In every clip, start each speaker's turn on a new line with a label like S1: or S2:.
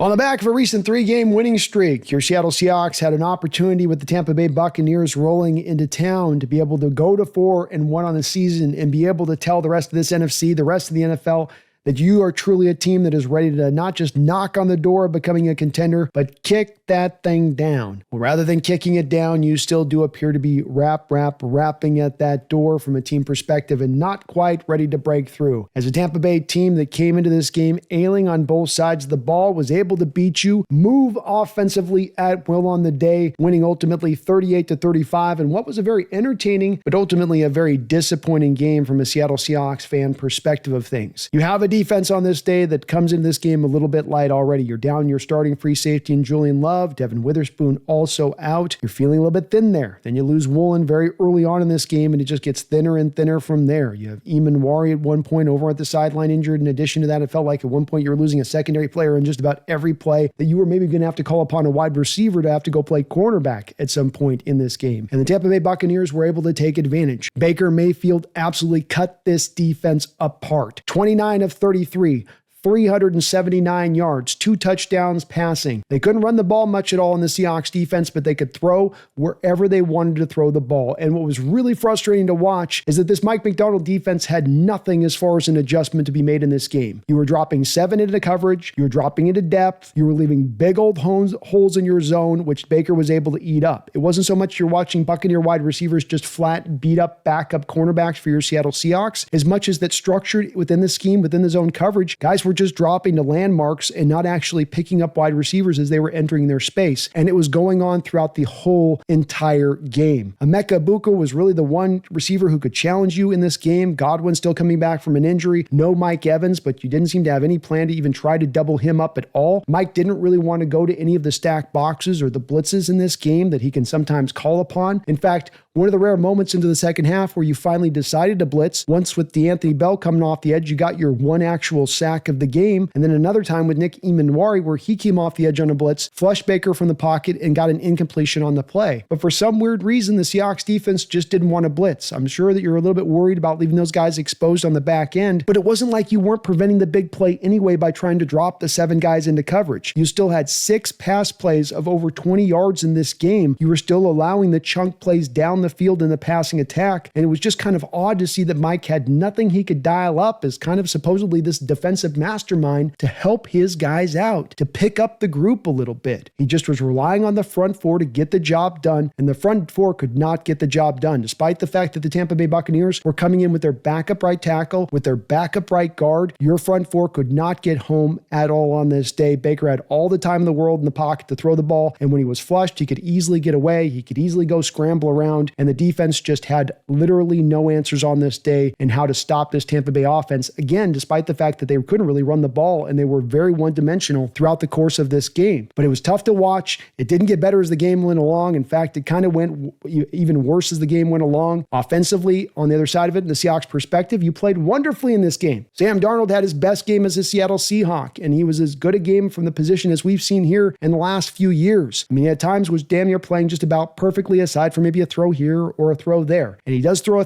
S1: On the back of a recent 3-game winning streak, your Seattle Seahawks had an opportunity with the Tampa Bay Buccaneers rolling into town to be able to go to 4-1 on the season and be able to tell the rest of this NFC, the rest of the NFL, that you are truly a team that is ready to not just knock on the door of becoming a contender, but kick that thing down. Well, rather than kicking it down, you still do appear to be rapping at that door from a team perspective and not quite ready to break through. As a Tampa Bay team that came into this game ailing on both sides of the ball, was able to beat you, move offensively at will on the day, winning ultimately 38-35 in what was a very entertaining, but ultimately a very disappointing game from a Seattle Seahawks fan perspective of things. You have a defense on this day that comes into this game a little bit light already. You're down your starting free safety in Julian Love, Devin Witherspoon also out. You're feeling a little bit thin there. Then you lose Woolen very early on in this game, and it just gets thinner and thinner from there. You have Eamon Wari at one point over at the sideline injured. In addition to that, it felt like at one point you were losing a secondary player in just about every play, that you were maybe going to have to call upon a wide receiver to have to go play cornerback at some point in this game. And the Tampa Bay Buccaneers were able to take advantage. Baker Mayfield absolutely cut this defense apart. 29 of 33, 379 yards, 2 touchdowns passing. They couldn't run the ball much at all in the Seahawks defense, but they could throw wherever they wanted to throw the ball. And what was really frustrating to watch is that this Mike Macdonald defense had nothing as far as an adjustment to be made in this game. You were dropping 7 into coverage, you were dropping into depth, you were leaving big old holes in your zone, which Baker was able to eat up. It wasn't so much you're watching Buccaneer wide receivers just flat, beat up, backup cornerbacks for your Seattle Seahawks, as much as that structured within the scheme, within the zone coverage, guys were just dropping to landmarks and not actually picking up wide receivers as they were entering their space. And it was going on throughout the whole entire game. Emeka Egbuka was really the one receiver who could challenge you in this game. Godwin still coming back from an injury. No Mike Evans, but you didn't seem to have any plan to even try to double him up at all. Mike didn't really want to go to any of the stack boxes or the blitzes in this game that he can sometimes call upon. In fact, one of the rare moments into the second half where you finally decided to blitz, once with DeAnthony Bell coming off the edge, you got your one actual sack of the game. And then another time with Nick Eamon-Wari where he came off the edge on a blitz, flushed Baker from the pocket, and got an incompletion on the play. But for some weird reason, the Seahawks defense just didn't want to blitz. I'm sure that you're a little bit worried about leaving those guys exposed on the back end, but it wasn't like you weren't preventing the big play anyway by trying to drop the 7 guys into coverage. You still had 6 pass plays of over 20 yards in this game. You were still allowing the chunk plays down the field in the passing attack, and it was just kind of odd to see that Mike had nothing he could dial up as kind of supposedly this defensive mastermind to help his guys out, to pick up the group a little bit. He just was relying on the front 4 to get the job done, and the front 4 could not get the job done, despite the fact that the Tampa Bay Buccaneers were coming in with their backup right tackle, with their backup right guard. Your front 4 could not get home at all on this day. Baker had all the time in the world in the pocket to throw the ball, and when he was flushed, he could easily get away. He could easily go scramble around, and the defense just had literally no answers on this day in how to stop this Tampa Bay offense. Again, despite the fact that they couldn't really run the ball and they were very one-dimensional throughout the course of this game. But it was tough to watch. It didn't get better as the game went along. In fact, it kind of went even worse as the game went along. Offensively, on the other side of it, in the Seahawks perspective, you played wonderfully in this game. Sam Darnold had his best game as a Seattle Seahawk, and he was as good a game from the position as we've seen here in the last few years. I mean, at times was damn near playing just about perfectly, aside from maybe a throw here or a throw there. And he does throw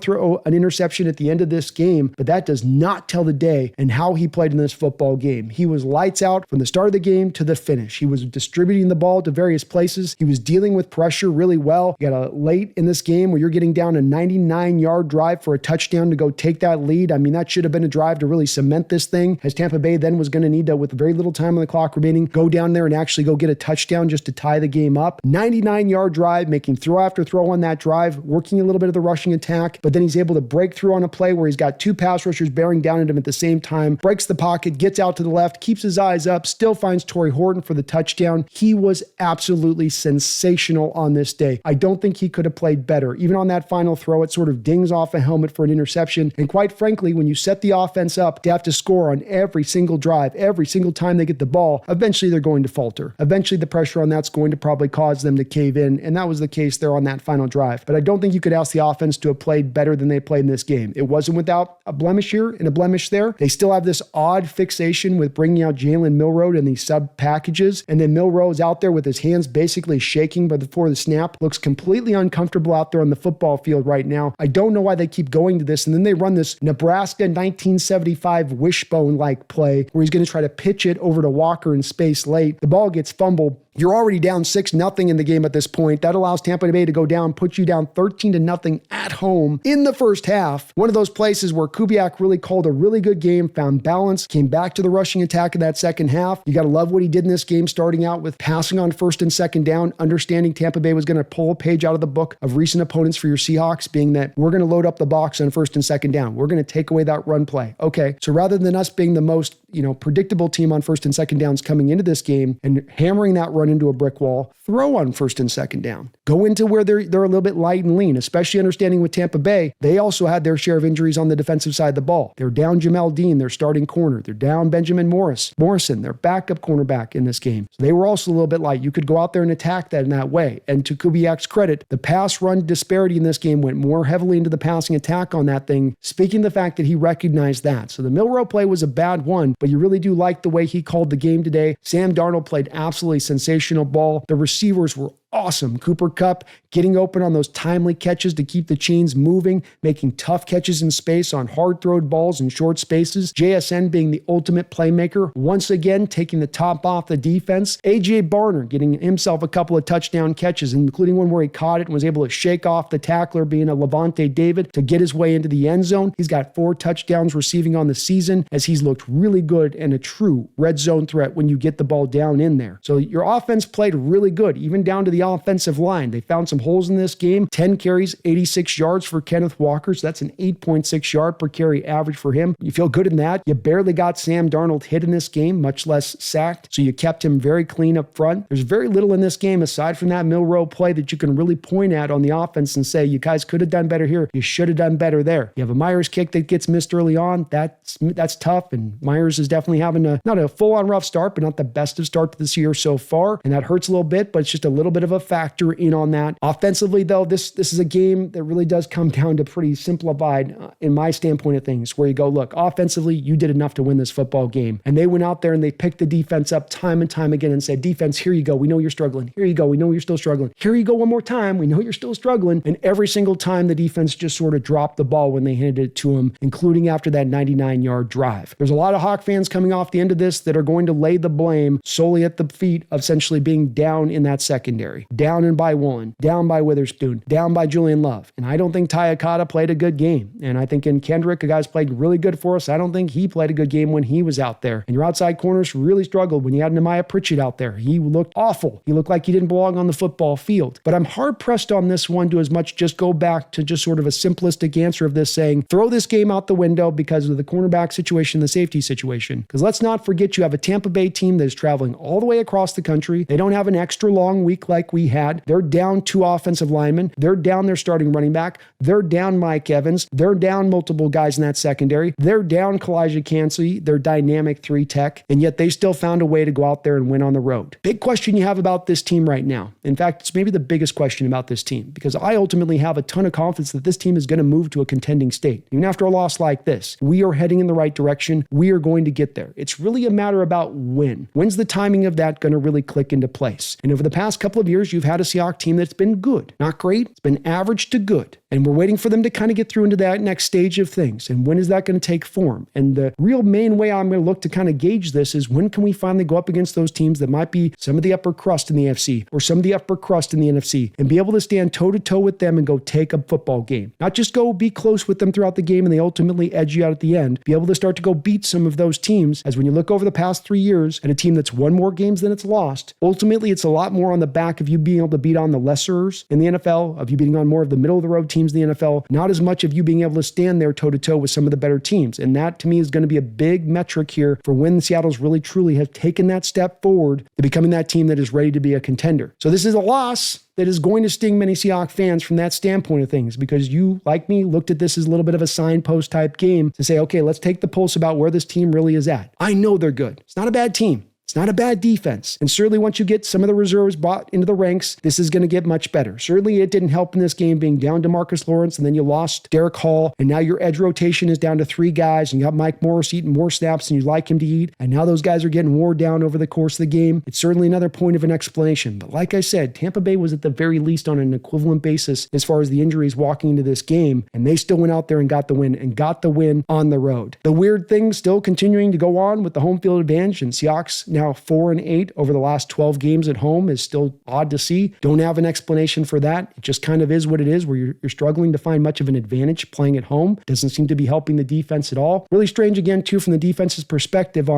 S1: an interception at the end of this game, but that does not tell the day and how he played in this football game. He was lights out from the start of the game to the finish. He was distributing the ball to various places. He was dealing with pressure really well. You got a late in this game where you're getting down a 99-yard drive for a touchdown to go take that lead. I mean, that should have been a drive to really cement this thing, as Tampa Bay then was going to need to, with very little time on the clock remaining, go down there and actually go get a touchdown just to tie the game up. 99-yard drive, making throw after throw on that drive, working a little bit of the rushing attack, but then he's able to break through on a play where he's got 2 pass rushers bearing down at him at the same time, breaks the pocket, gets out to the left, keeps his eyes up, still finds Torrey Horton for the touchdown. He was absolutely sensational on this day. I don't think he could have played better. Even on that final throw, it sort of dings off a helmet for an interception. And quite frankly, when you set the offense up to have to score on every single drive, every single time they get the ball, eventually they're going to falter. Eventually the pressure on that's going to probably cause them to cave in. And that was the case there on that final drive. but I don't think you could ask the offense to have played better than they played in this game. It wasn't without a blemish here and a blemish there. They still have this odd fixation with bringing out Jalen Milroe in these sub packages, and then Milroe is out there with his hands basically shaking before the snap, looks completely uncomfortable out there on the football field right now. I don't know why they keep going to this, and then they run this Nebraska 1975 wishbone-like play where he's going to try to pitch it over to Walker in space late. The ball gets fumbled. You're already down 6-0 in the game at this point. That allows Tampa Bay to go down, put you down 13-0 at home in the first half. One of those places where Kubiak really called a really good game, found balance, came back to the rushing attack in that second half. You got to love what he did in this game, starting out with passing on first and second down, understanding Tampa Bay was going to pull a page out of the book of recent opponents for your Seahawks, being that we're going to load up the box on first and second down. We're going to take away that run play. Okay, so rather than us being the most predictable team on first and second downs coming into this game and hammering that run into a brick wall, throw on first and second down. Go into where they're a little bit light and lean, especially understanding with Tampa Bay, they also had their share of injuries on the defensive side of the ball. They're down Jamel Dean, their starting corner. They're down Benjamin Morrison, their backup cornerback in this game. So they were also a little bit light. You could go out there and attack that in that way. And to Kubiak's credit, the pass run disparity in this game went more heavily into the passing attack on that thing, speaking of the fact that he recognized that. So the Milroe play was a bad one, but you really do like the way he called the game today. Sam Darnold played absolutely sensational ball. The receivers were awesome. Cooper Kupp getting open on those timely catches to keep the chains moving, making tough catches in space on hard-thrown balls in short spaces. JSN being the ultimate playmaker, once again taking the top off the defense. A.J. Barner getting himself a couple of touchdown catches, including one where he caught it and was able to shake off the tackler, being a Levante David, to get his way into the end zone. He's got 4 touchdowns receiving on the season, as he's looked really good and a true red zone threat when you get the ball down in there. So your offense played really good, even down to the offensive line. They found some holes in this game. 10 carries, 86 yards for Kenneth Walker. So that's an 8.6 yard per carry average for him. You feel good in that. You barely got Sam Darnold hit in this game, much less sacked. So you kept him very clean up front. There's very little in this game aside from that Milroe play that you can really point at on the offense and say, you guys could have done better here. You should have done better there. You have a Myers kick that gets missed early on. That's tough. And Myers is definitely having not a full-on rough start, but not the best of start to this year so far. And that hurts a little bit, but it's just a little bit of a factor in on that. Offensively, though, this is a game that really does come down to pretty simplified in my standpoint of things, where you go, look, offensively, you did enough to win this football game. And they went out there and they picked the defense up time and time again and said, defense, here you go. We know you're struggling. Here you go. We know you're still struggling. Here you go one more time. We know you're still struggling. And every single time the defense just sort of dropped the ball when they handed it to them, including after that 99-yard drive. There's a lot of Hawk fans coming off the end of this that are going to lay the blame solely at the feet of essentially being down in that secondary. Down and by one, down by Witherspoon, down by Julian Love. And I don't think Ty Akata played a good game. And I think in Kendrick, a guy's played really good for us. I don't think he played a good game when he was out there. And your outside corners really struggled when you had Nehemiah Pritchett out there. He looked awful. He looked like he didn't belong on the football field. But I'm hard pressed on this one to as much just go back to just sort of a simplistic answer of this, saying, throw this game out the window because of the cornerback situation, the safety situation. Because let's not forget, you have a Tampa Bay team that is traveling all the way across the country. They don't have an extra long week like we had. They're down 2 offensive linemen. They're down their starting running back. They're down Mike Evans. They're down multiple guys in that secondary. They're down Kalijah Cansey, their dynamic 3 tech, and yet they still found a way to go out there and win on the road. Big question you have about this team right now. In fact, it's maybe the biggest question about this team, because I ultimately have a ton of confidence that this team is going to move to a contending state. Even after a loss like this, we are heading in the right direction. We are going to get there. It's really a matter about when. When's the timing of that going to really click into place? And over the past couple of years, you've had a Seahawks team that's been good. Not great. It's been average to good. And we're waiting for them to kind of get through into that next stage of things. And when is that going to take form? And the real main way I'm going to look to kind of gauge this is, when can we finally go up against those teams that might be some of the upper crust in the AFC or some of the upper crust in the NFC, and be able to stand toe-to-toe with them and go take a football game. Not just go be close with them throughout the game and they ultimately edge you out at the end. Be able to start to go beat some of those teams, as when you look over the past 3 years at a team that's won more games than it's lost, ultimately it's a lot more on the back of you being able to beat on the lessers in the NFL, of you beating on more of the middle-of-the-road teams in the NFL, not as much of you being able to stand there toe-to-toe with some of the better teams. And that, to me, is going to be a big metric here for when Seattle's really truly have taken that step forward to becoming that team that is ready to be a contender. So this is a loss that is going to sting many Seahawks fans from that standpoint of things, because you, like me, looked at this as a little bit of a signpost type game to say, okay, let's take the pulse about where this team really is at. I know they're good. It's not a bad team. It's not a bad defense. And certainly once you get some of the reserves brought into the ranks, this is going to get much better. Certainly it didn't help in this game being down to Marcus Lawrence, and then you lost Derek Hall, and now your edge rotation is down to 3 guys, and you got Mike Morris eating more snaps than you'd like him to eat, and now those guys are getting wore down over the course of the game. It's certainly another point of an explanation. But like I said, Tampa Bay was at the very least on an equivalent basis as far as the injuries walking into this game, and they still went out there and got the win on the road. The weird thing still continuing to go on with the home field advantage, and Seahawks now 4-8 over the last 12 games at home is still odd to see. Don't have an explanation for that. It just kind of is what it is, where you're struggling to find much of an advantage playing at home. Doesn't seem to be helping the defense at all. Really strange again, too, from the defense's perspective.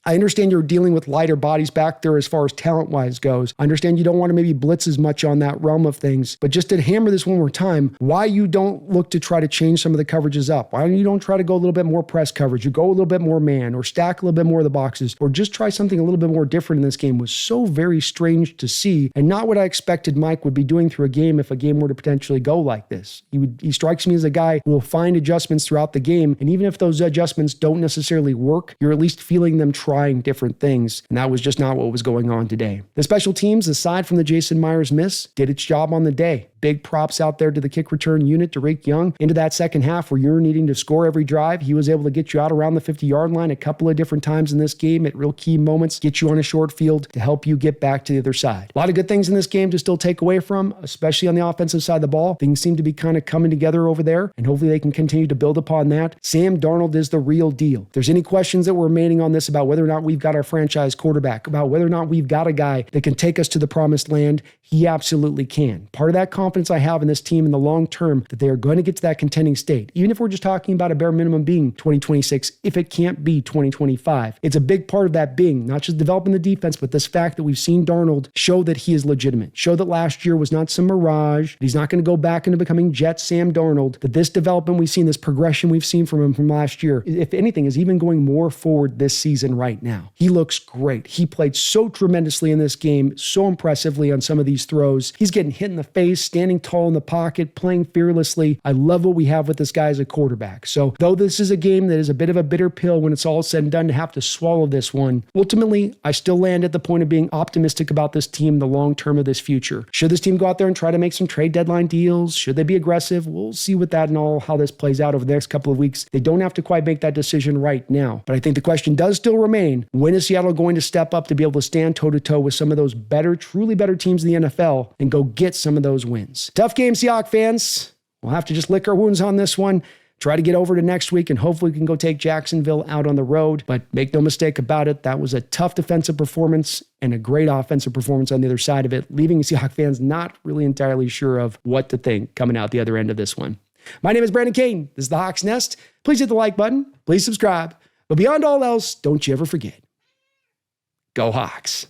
S1: I understand you're dealing with lighter bodies back there as far as talent-wise goes. I understand you don't want to maybe blitz as much on that realm of things, but just to hammer this one more time, why you don't look to try to change some of the coverages up? Why you don't try to go a little bit more press coverage? You go a little bit more man, or stack a little bit more of the boxes, or just try something a little bit more different in this game was so very strange to see, and not what I expected Mike would be doing through a game if a game were to potentially go like this. He strikes me as a guy who will find adjustments throughout the game, and even if those adjustments don't necessarily work, you're at least feeling them trying different things, and that was just not what was going on today. The special teams, aside from the Jason Myers miss, did its job on the day. Big props out there to the kick return unit, to Rake Young, into that second half where you're needing to score every drive. He was able to get you out around the 50-yard line a couple of different times in this game at real key moments, get you on a short field to help you get back to the other side. A lot of good things in this game to still take away from, especially on the offensive side of the ball. Things seem to be kind of coming together over there, and hopefully they can continue to build upon that. Sam Darnold is the real deal. If there's any questions that were remaining on this about whether or not we've got our franchise quarterback, about whether or not we've got a guy that can take us to the promised land, he absolutely can. Part of that confidence I have in this team in the long term that they are going to get to that contending state, even if we're just talking about a bare minimum being 2026, if it can't be 2025. It's a big part of that being not just developing the defense, but this fact that we've seen Darnold show that he is legitimate, show that last year was not some mirage, that he's not going to go back into becoming Jet Sam Darnold, that this development we've seen, this progression we've seen from him from last year, if anything, is even going more forward this season right now. He looks great. He played so tremendously in this game, so impressively on some of these throws. He's getting hit in the face, standing tall in the pocket, playing fearlessly. I love what we have with this guy as a quarterback. So though this is a game that is a bit of a bitter pill when it's all said and done to have to swallow this one, ultimately, I still land at the point of being optimistic about this team, the long term of this future. Should this team go out there and try to make some trade deadline deals? Should they be aggressive? We'll see with that and all how this plays out over the next couple of weeks. They don't have to quite make that decision right now. But I think the question does still remain, when is Seattle going to step up to be able to stand toe-to-toe with some of those better, truly better teams in the NFL and go get some of those wins? Tough game, Seahawks fans. We'll have to just lick our wounds on this one, try to get over to next week, and hopefully we can go take Jacksonville out on the road. But make no mistake about it, that was a tough defensive performance and a great offensive performance on the other side of it, leaving Seahawks fans not really entirely sure of what to think coming out the other end of this one. My name is Brandon Kane. This is the Hawks Nest. Please hit the like button. Please subscribe. But beyond all else, don't you ever forget, go Hawks.